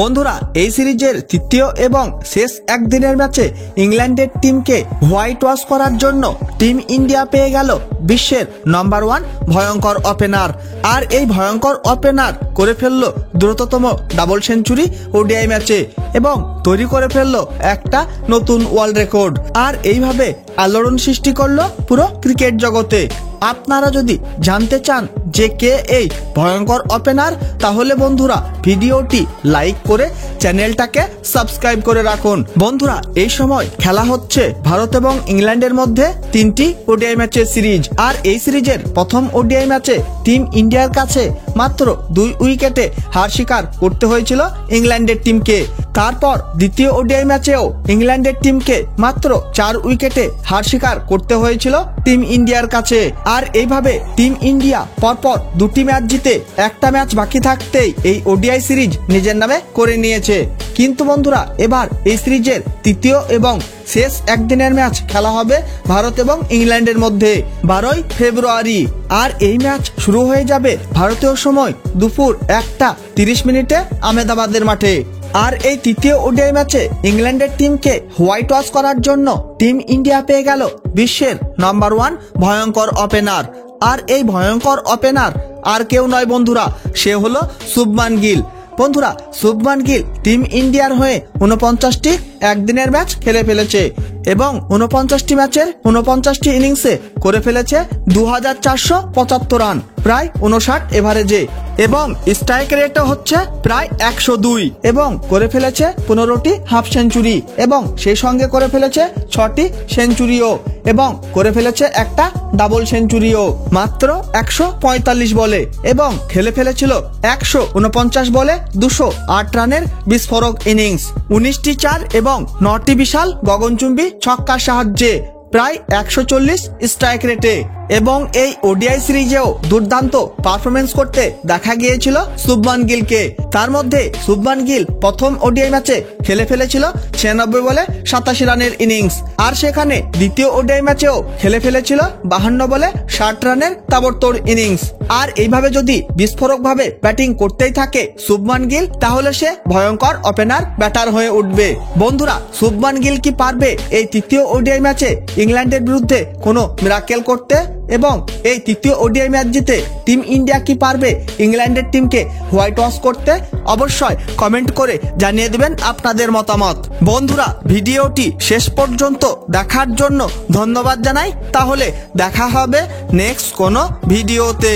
বন্ধুরা, এই সিরিজের তৃতীয় এবং শেষ একদিনের ম্যাচে ইংল্যান্ডের টিমকে হোয়াইট ওয়াশ করার জন্য টিম ইন্ডিয়া পেয়ে গেল বিশ্বের নম্বর 1 ভয়ঙ্কর ওপেনার। আর এই ভয়ঙ্কর ওপেনার করে ফেললো দ্রুততম ডাবল সেঞ্চুরি ওডিআই ম্যাচে এবং তৈরি করে ফেললো একটা নতুন ওয়ার্ল্ড রেকর্ড। আর এইভাবে আলোড়ন সৃষ্টি করলো পুরো ক্রিকেট জগতে। আপনারা যদি জানতে চান যে কে এই ভয়ঙ্কর ওপেনার, তাহলে বন্ধুরা ভিডিওটি লাইক করে চ্যানেলটাকে সাবস্ক্রাইব করে রাখুন। বন্ধুরা, এই সময় খেলা হচ্ছে ভারত এবং ইংল্যান্ডের মধ্যে 3টি ওডিআই ম্যাচের সিরিজ। আর এই সিরিজের প্রথম ওডিআই ম্যাচে টিম ইন্ডিয়ার কাছে মাত্র 2 উইকেটে হার স্বীকার করতে হয়েছিল ইংল্যান্ডের টিমকে। তারপর দ্বিতীয় ওডিআই ম্যাচেও ইংল্যান্ডের টিমকে মাত্র 4 উইকেটে হার স্বীকার করতে হয়েছিল টিম ইন্ডিয়ার কাছে। আর এইভাবে টিম ইন্ডিয়া পরপর 2টি ম্যাচ জিতে একটা ম্যাচ বাকি থাকতেই এই ওডিআই সিরিজ নিজের নামে করে নিয়েছে। কিন্তু বন্ধুরা, এবার এই সিরিজের তৃতীয় এবং শেষ একদিনের ম্যাচ খেলা হবে ভারত এবং ইংল্যান্ডের মধ্যে 12ই ফেব্রুয়ারি। আর এই ম্যাচ শুরু হয়ে যাবে ভারতীয় সময় দুপুর 1:30 আহমেদাবাদের মাঠে। আর এই তৃতীয় ওডিআই ম্যাচে ইংল্যান্ডের টিমকে হোয়াইট ওয়াশ করার জন্য টিম ইন্ডিয়া পেয়ে গেল বিশ্বের নম্বর 1 ভয়ঙ্কর ওপেনার। আর এই ভয়ঙ্কর ওপেনার আর কেউ নয় বন্ধুরা, সে হলো শুভমান গিল। বন্ধুরা, শুভমান গিল টিম ইন্ডিয়ার হয়ে 49টি একদিনের ম্যাচ খেলে ফেলেছে এবং 49টি ম্যাচের 49টি ইনিংসে করে ফেলেছে 2475 রান, প্রায় 59 এভারেজে, এবং স্ট্রাইক রেটও হচ্ছে প্রায় 102 এবং করে ফেলেছে 15টি হাফ সেঞ্চুরি এবং সেই সঙ্গে করে ফেলেছে 6টি সেঞ্চুরিও এবং করে ফেলেছে একটা ডাবল সেঞ্চুরিও মাত্র 145 বলে, এবং খেলে ফেলেছিল 149 বলে 208 রানের বিস্ফোরক ইনিংস, 19টি 4 এবং 9টি বিশাল গগনচুম্বী ছক্কার সাহায্যে প্রায় 140 স্ট্রাইক রেটে। এবং এই ওডিআই সিরিজেও দুর্দান্ত পারফরমেন্স করতে দেখা গিয়েছিল শুভমান গিলকে। তার মধ্যে শুভমান গিল প্রথম ওডিআই ম্যাচে খেলে ফেলেছিল 96 বলে 87 রানের ইনিংস। আর সেখানে দ্বিতীয় ওডিআই ম্যাচেও খেলে ফেলেছিল 52 বলে 60 রানের তাবড়তোড় ইনিংস। আর এইভাবে যদি বিস্ফোরকভাবে ব্যাটিং করতেই থাকে শুভমান গিল, তাহলে সে ভয়ঙ্কর ওপেনার ব্যাটার হয়ে উঠবে। বন্ধুরা, শুভমান গিল কি পারবে এই তৃতীয় ওডিআই ম্যাচে ইংল্যান্ডের বিরুদ্ধে কোনো মিরাকেল করতে? এবং এই তৃতীয় ওডিআই ম্যাচ জিতে টিম ইন্ডিয়া কি পারবে ইংল্যান্ডের টিমকে হোয়াইট ওয়াশ করতে? অবশ্যই কমেন্ট করে জানিয়ে দেবেন আপনাদের মতামত। বন্ধুরা, ভিডিওটি শেষ পর্যন্ত দেখার জন্য ধন্যবাদ জানাই। তাহলে দেখা হবে নেক্সট কোনো ভিডিওতে।